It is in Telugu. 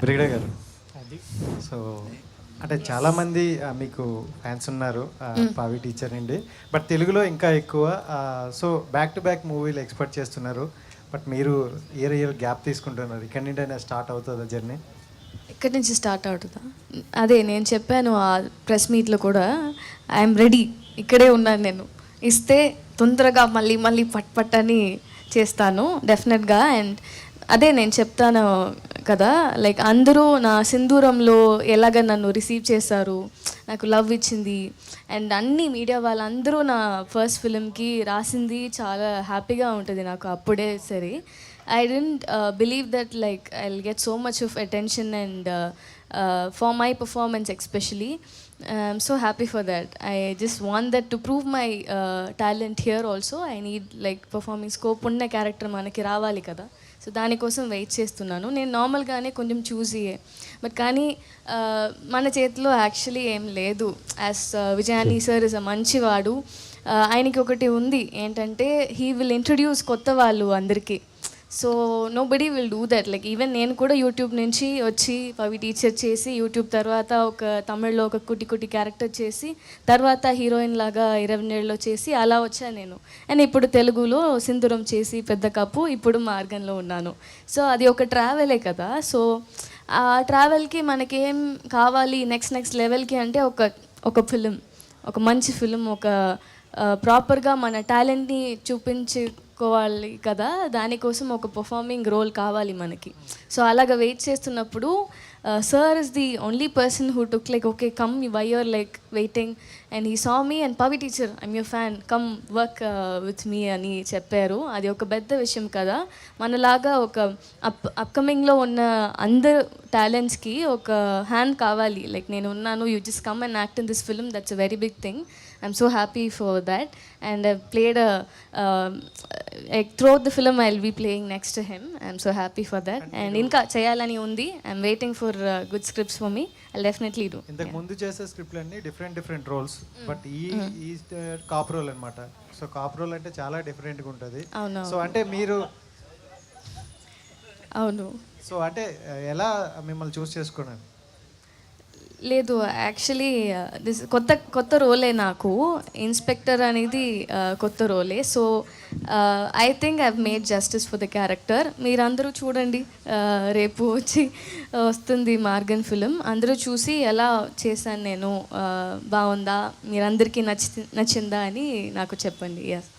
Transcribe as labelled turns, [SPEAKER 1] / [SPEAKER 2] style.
[SPEAKER 1] బ్రిగేడే గారు,
[SPEAKER 2] అది
[SPEAKER 1] సో అంటే చాలామంది మీకు ఫ్యాన్స్ ఉన్నారు పావి టీచర్ నుండి, బట్ తెలుగులో ఇంకా ఎక్కువ. సో బ్యాక్ టు బ్యాక్ మూవీలు ఎక్స్పెక్ట్ చేస్తున్నారు, బట్ మీరు ఇయర్ గ్యాప్ తీసుకుంటున్నారు. ఇక్కడ నుండి స్టార్ట్ అవుతుందా జర్నీ?
[SPEAKER 3] ఇక్కడి నుంచి స్టార్ట్ అవుతుందా? అదే నేను చెప్పాను ఆ ప్రెస్ మీట్లో కూడా, ఐఎమ్ రెడీ, ఇక్కడే ఉన్నాను నేను. ఇస్తే తొందరగా మళ్ళీ మళ్ళీ పట్ పట్ అని చేస్తాను డెఫినెట్గా. అండ్ అదే నేను చెప్తాను కదా, లైక్ అందరూ నా సింధూరంలో ఎలాగ నన్ను రిసీవ్ చేశారు, నాకు లవ్ ఇచ్చింది, అండ్ అన్ని మీడియా వాళ్ళందరూ నా ఫస్ట్ ఫిలింకి రాసింది చాలా హ్యాపీగా ఉంటుంది నాకు అప్పుడే సరే. I didn't believe that like I'll get so much of attention and for my performance especially. I'm so happy for that. I just want that to prove my talent here also. I need like performing scope ఉన్న క్యారెక్టర్ మనకి రావాలి కదా, సో దానికోసం వెయిట్ చేస్తున్నాను. నేను నార్మల్గానే కొంచెం చూసియే, బట్ కానీ మన చేతిలో యాక్చువల్లీ ఏం లేదు. యాజ్ విజయాని సార్ ఇస్ అ మంచివాడు, ఆయనకి ఒకటి ఉంది ఏంటంటే హీ విల్ ఇంట్రడ్యూస్ కొత్త వాళ్ళు అందరికీ. So nobody will do that. Like even నేను కూడా యూట్యూబ్ నుంచి వచ్చి పవి టీచర్ చేసి, యూట్యూబ్ తర్వాత ఒక తమిళ్లో ఒక కుట్టి కుట్టి క్యారెక్టర్ చేసి, తర్వాత హీరోయిన్ లాగా 20 ఏళ్ళలో చేసి అలా వచ్చాను నేను. అండ్ ఇప్పుడు తెలుగులో సింధూరం చేసి పెద్ద కప్పు, ఇప్పుడు మార్గంలో ఉన్నాను. సో అది ఒక ట్రావెలే కదా. సో ఆ ట్రావెల్కి మనకేం కావాలి నెక్స్ట్ లెవెల్కి అంటే ఒక ఫిలిం, ఒక మంచి ఫిలిం, ఒక ప్రాపర్గా మన టాలెంట్ని చూపించుకోవాలి కదా, దానికోసం ఒక పర్ఫార్మింగ్ రోల్ కావాలి మనకి. సో అలాగ వెయిట్ చేస్తున్నప్పుడు sir is the only person who took like okay come why your like waiting, and he saw me and పవి teacher I'm your fan, come work with me అని చెప్పారు. అది ఒక పెద్ద విషయం కదా. మనలాగా ఒక అప్కమింగ్లో ఉన్న అందరు టాలెంట్స్కి ఒక హ్యాండ్ కావాలి. లైక్ నేను ఉన్నాను, you just come and act in this film, that's a very big thing. I'm so happy for that, and I've played throughout the film I'll be playing next to him. I'm so happy for that, and inka cheyalani undi. I'm waiting for good scripts for me. I'll definitely do.
[SPEAKER 1] ఇంతకు ముందు చేసే స్క్రిప్ట్లు అన్ని డిఫరెంట్ రోల్స్, బట్ ఈ కాప్ రోల్ అనమాట. సో కాప్ రోల్ అంటే చాలా డిఫరెంట్గా ఉంటుంది. సో అంటే మీరు
[SPEAKER 3] అవును,
[SPEAKER 1] సో అంటే ఎలా మిమ్మల్ని చూస్ చేసుకున్నారు?
[SPEAKER 3] లేదు యాక్చువల్లీ దిస్ కొత్త రోలే నాకు. ఇన్స్పెక్టర్ అనేది కొత్త రోలే. So I think I've made justice for the character. మీరందరూ చూడండి, రేపు వస్తుంది మార్గన్ ఫిలిం, అందరూ చూసి ఎలా చేశాను నేను, బాగుందా, మీరందరికీ నచ్చిందా అని నాకు చెప్పండి. ఎస్.